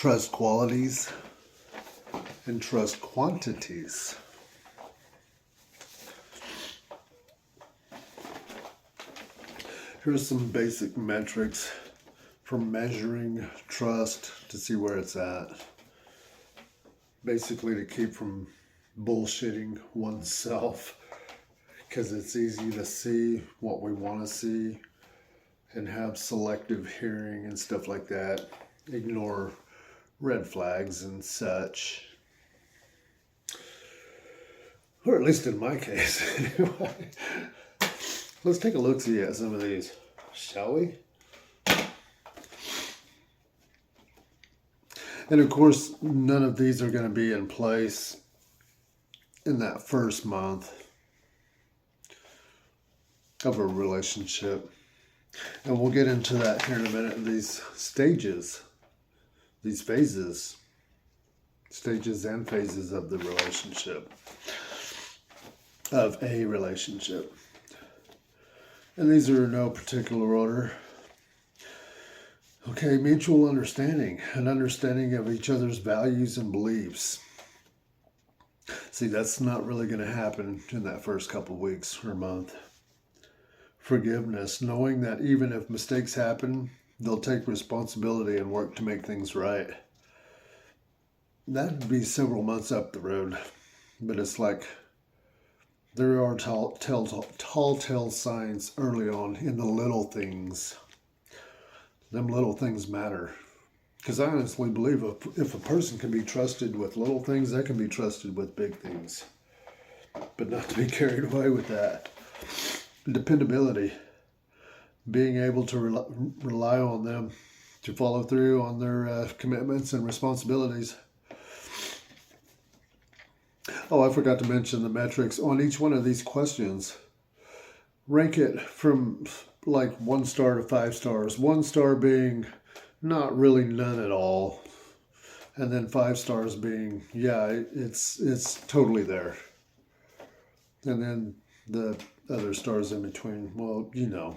trust qualities and trust quantities. Here's some basic metrics for measuring trust to see where it's at. Basically to keep from bullshitting oneself, because it's easy to see what we want to see and have selective hearing and stuff like that. Ignore red flags and such. Or at least in my case. Anyway, let's take a look-see at some of these, shall we? And of course, none of these are going to be in place in that first month of a relationship. And we'll get into that here in a minute. These stages, these phases, stages and phases of the relationship, of a relationship. And these are in no particular order. Okay, mutual understanding, an understanding of each other's values and beliefs. See, that's not really going to happen in that first couple of weeks or month. Forgiveness, knowing that even if mistakes happen, they'll take responsibility and work to make things right. That'd be several months up the road, but it's like there are telltale signs early on in the little things. Them little things matter. Because I honestly believe if a person can be trusted with little things, they can be trusted with big things. But not to be carried away with that. Dependability. Being able to rely on them to follow through on their commitments and responsibilities. Oh, I forgot to mention the metrics on each one of these questions. Rank it from like 1 star to 5 stars. 1 star being not really none at all. And then 5 stars being, yeah, it's totally there. And then the other stars in between, well, you know.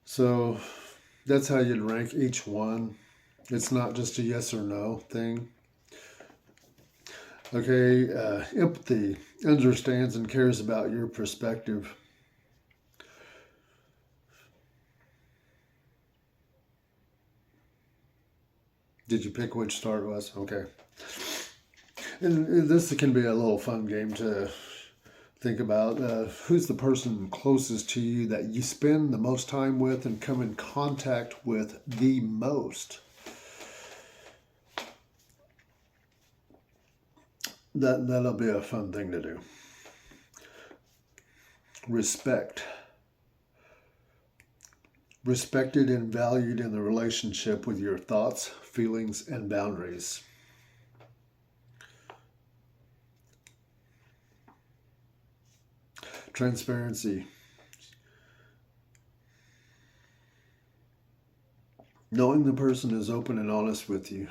So that's how you'd rank each one. It's not just a yes or no thing. Okay, empathy, understands and cares about your perspective. Did you pick which star it was? Okay. And this can be a little fun game to think about. Who's the person closest to you that you spend the most time with and come in contact with the most? That'll be a fun thing to do. Respect. Respected and valued in the relationship with your thoughts, feelings, and boundaries. Transparency. Knowing the person is open and honest with you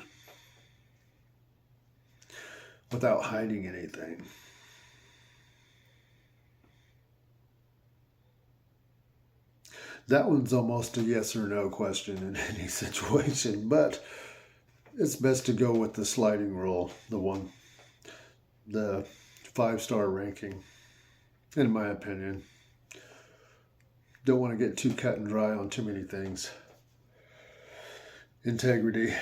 without hiding anything. That one's almost a yes or no question in any situation, but it's best to go with the sliding rule, the 5-star ranking, in my opinion. Don't want to get too cut and dry on too many things. Integrity.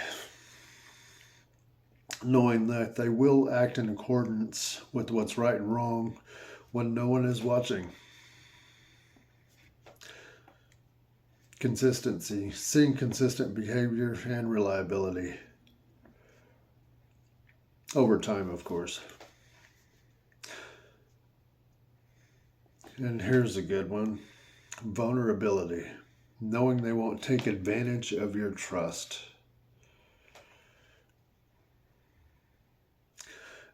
Knowing that they will act in accordance with what's right and wrong when no one is watching. Consistency, seeing consistent behavior and reliability. Over time, of course. And here's a good one. Vulnerability, knowing they won't take advantage of your trust.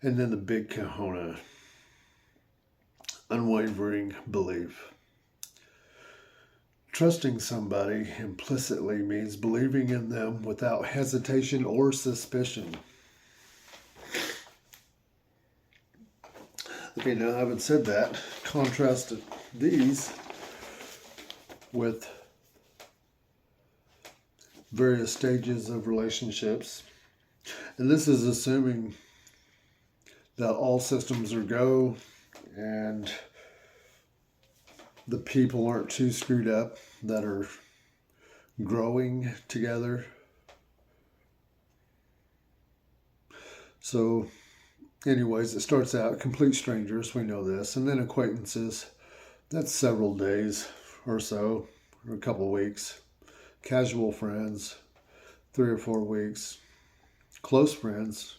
And then the big kahuna, unwavering belief. Trusting somebody implicitly means believing in them without hesitation or suspicion. Okay, now having said that, contrast these with various stages of relationships. And this is assuming that all systems are go and the people aren't too screwed up that are growing together. So anyways, it starts out complete strangers, we know this, and then acquaintances. That's several days or so, or a couple weeks. Casual friends, 3 or 4 weeks. Close friends,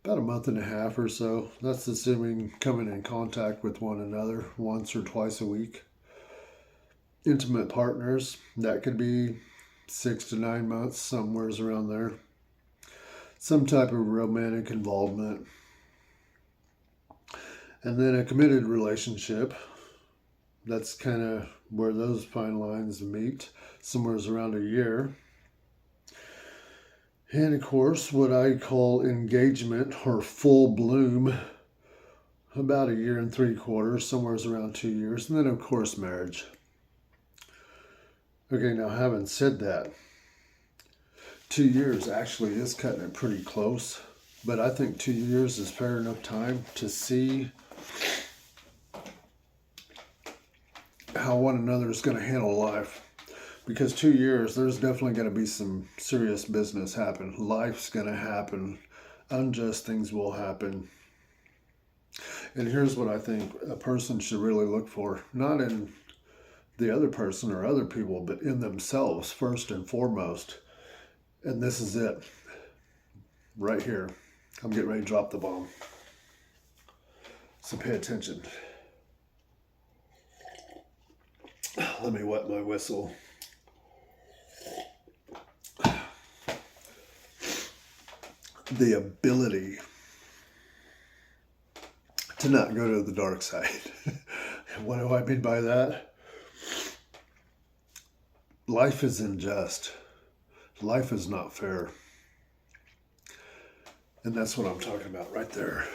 about a month and a half or so. That's assuming coming in contact with one another once or twice a week. Intimate partners, that could be 6 to 9 months, somewhere around there. Some type of romantic involvement. And then a committed relationship. That's kind of where those fine lines meet, somewhere around a year. And of course, what I call engagement or full bloom, about a year and 3/4, somewhere around 2 years. And then, of course, marriage. Okay, now having said that, 2 years actually is cutting it pretty close. But I think 2 years is fair enough time to see how one another is going to handle life. Because 2 years, there's definitely going to be some serious business happen. Life's going to happen. Unjust things will happen. And here's what I think a person should really look for. Not in the other person or other people, but in themselves first and foremost. And this is it. Right here. I'm getting ready to drop the bomb. So pay attention. Let me wet my whistle. The ability to not go to the dark side. What do I mean by that? Life is unjust. Life is not fair. And that's what I'm talking about right there.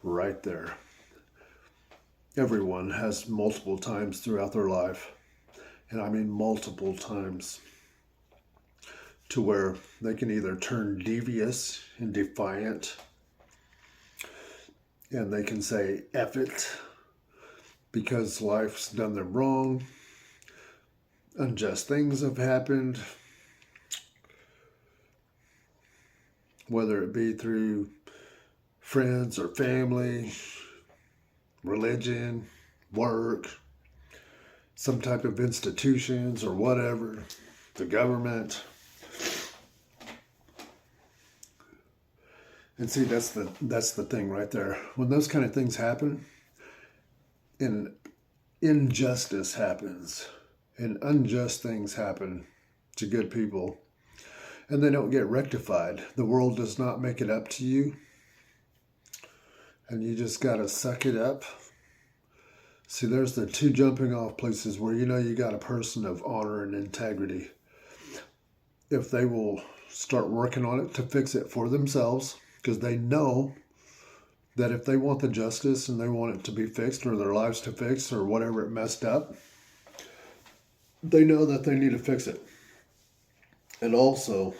Right there. Everyone has multiple times throughout their life, and I mean multiple times, to where they can either turn devious and defiant, and they can say, F it, because life's done them wrong, unjust things have happened, whether it be through friends or family, religion, work, some type of institutions or whatever, the government. And see, that's the thing right there. When those kind of things happen, and injustice happens, and unjust things happen to good people, and they don't get rectified, the world does not make it up to you, and you just got to suck it up. See, there's the two jumping off places where you know you got a person of honor and integrity. If they will start working on it to fix it for themselves, because they know that if they want the justice and they want it to be fixed or their lives to fix or whatever it messed up, they know that they need to fix it. And also,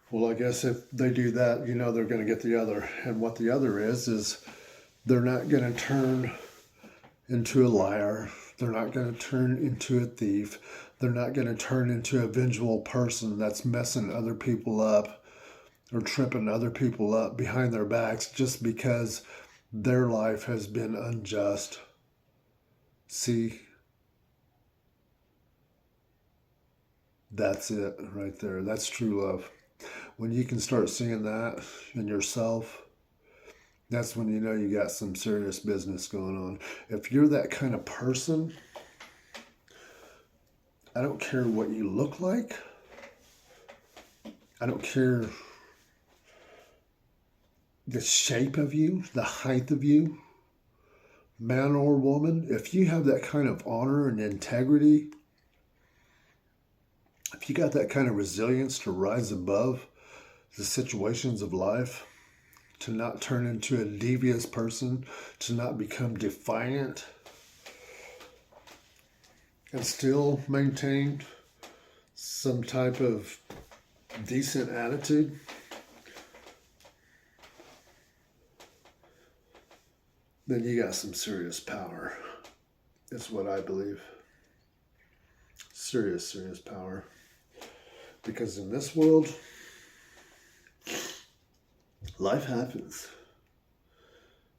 well, I guess if they do that, you know they're going to get the other. And what the other is they're not going to turn into a liar. They're not going to turn into a thief. They're not going to turn into a vengeful person that's messing other people up or tripping other people up behind their backs just because their life has been unjust. See? That's it right there. That's true love. When you can start seeing that in yourself, that's when you know you got some serious business going on. If you're that kind of person, I don't care what you look like. I don't care the shape of you, the height of you, man or woman. If you have that kind of honor and integrity, if you got that kind of resilience to rise above the situations of life, to not turn into a devious person, to not become defiant, and still maintain some type of decent attitude, then you got some serious power. That's what I believe. Serious, serious power. Because in this world, life happens.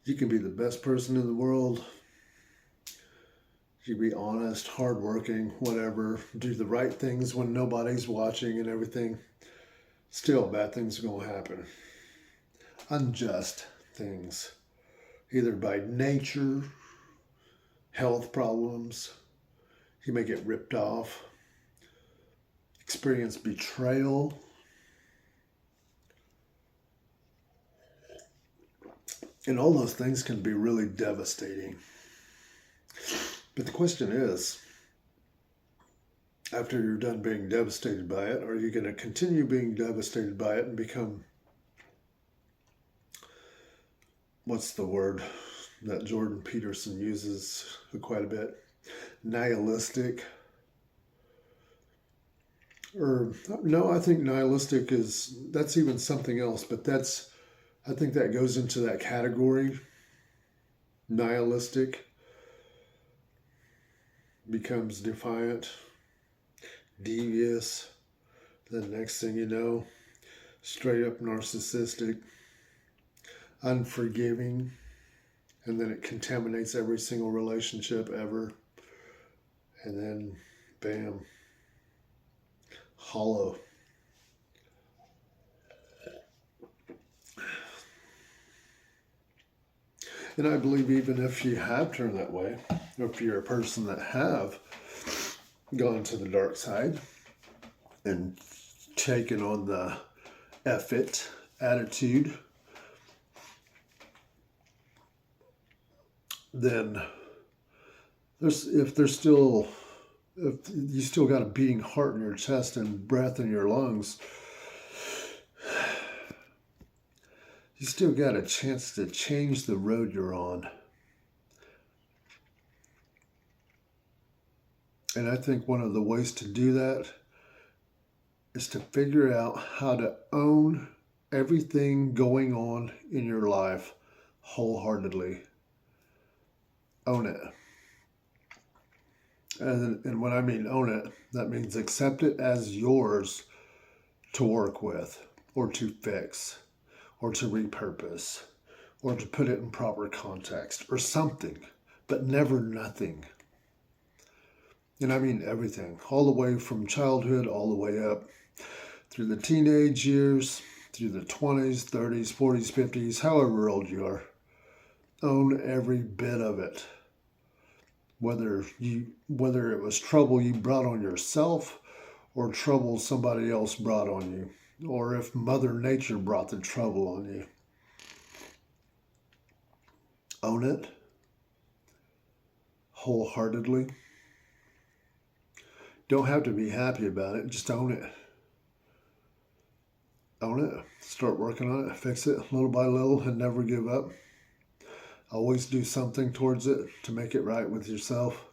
You can be the best person in the world. You can be honest, hardworking, whatever. Do the right things when nobody's watching and everything. Still, bad things are going to happen. Unjust things. Either by nature, health problems. You may get ripped off. Experience betrayal. And all those things can be really devastating. But the question is, after you're done being devastated by it, are you going to continue being devastated by it and become, what's the word that Jordan Peterson uses quite a bit? Nihilistic? Or, no, I think nihilistic that's even something else, but I think that goes into that category. Nihilistic becomes defiant, devious. The next thing you know, straight up narcissistic, unforgiving, and then it contaminates every single relationship ever. And then, bam, hollow. And I believe even if you have turned that way, or if you're a person that have gone to the dark side and taken on the F it attitude, then if you still got a beating heart in your chest and breath in your lungs, you still got a chance to change the road you're on. And I think one of the ways to do that is to figure out how to own everything going on in your life wholeheartedly. Own it. And when I mean own it, that means accept it as yours to work with, or to fix, or to repurpose, or to put it in proper context, or something, but never nothing. And I mean everything, all the way from childhood, all the way up through the teenage years, through the 20s, 30s, 40s, 50s, however old you are. Own every bit of it. Whether it was trouble you brought on yourself, or trouble somebody else brought on you, or if Mother Nature brought the trouble on you. Own it wholeheartedly. Don't have to be happy about it, just own it. Own it. Start working on it, fix it little by little, and never give up. Always do something towards it to make it right with yourself.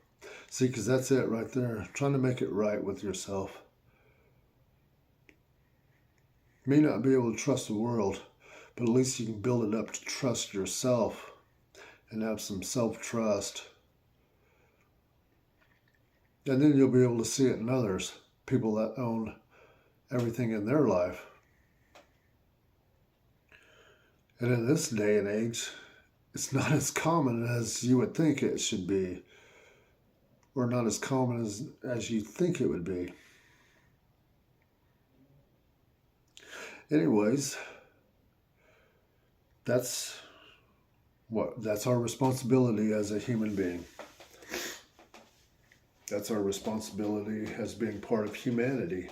See, because that's it right there. Trying to make it right with yourself. You may not be able to trust the world, but at least you can build it up to trust yourself and have some self-trust. And then you'll be able to see it in others, people that own everything in their life. And in this day and age, it's not as common as you would think it should be, or not as common as you think it would be. Anyways, that's our responsibility as a human being. That's our responsibility as being part of humanity.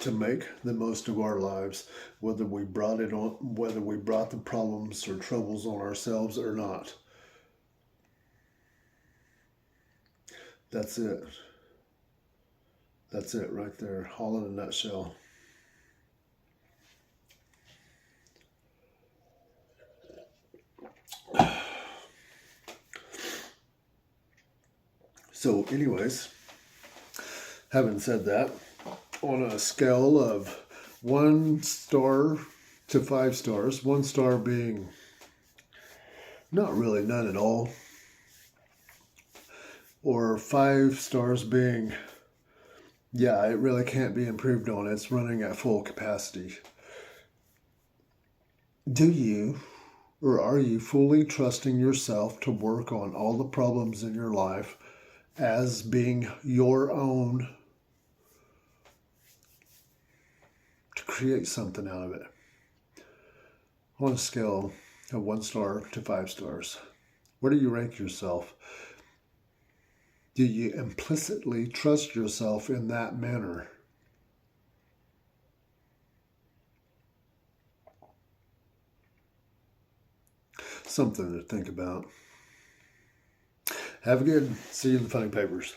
To make the most of our lives, whether we brought the problems or troubles on ourselves or not. That's it. That's it right there, all in a nutshell. So anyways, Having said that, on a scale of 1 star to 5 stars, 1 star being not really none at all, or 5 stars being, yeah, it really can't be improved on, it's running at full capacity. Do you or are you fully trusting yourself to work on all the problems in your life as being your own, to create something out of it? On a scale of 1 star to 5 stars, where do you rank yourself? Do you implicitly trust yourself in that manner? Something to think about. Have a good. See you in the funny papers.